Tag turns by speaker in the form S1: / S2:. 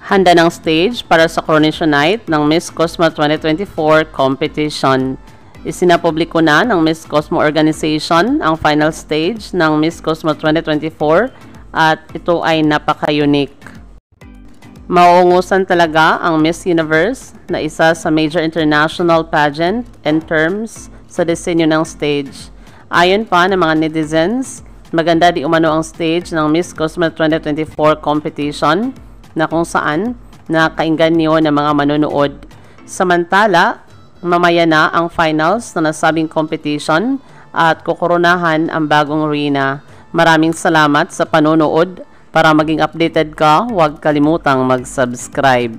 S1: Handa ng stage para sa coronation night ng Miss Cosmo 2024 competition. Isinapubliko na ng Miss Cosmo Organization ang final stage ng Miss Cosmo 2024 at ito ay napaka-unique. Mauungusan talaga ang Miss Universe na isa sa major international pageant in terms sa disenyo ng stage. Ayon pa ng mga netizens, maganda di umano ang stage ng Miss Cosmo 2024 competition na kung saan nakainganyo ng mga manonood. Samantala, mamaya na ang finals na nasabing competition at kukoronahan ang bagong reyna. Maraming salamat sa panonood. Para maging updated ka, huwag kalimutang mag-subscribe.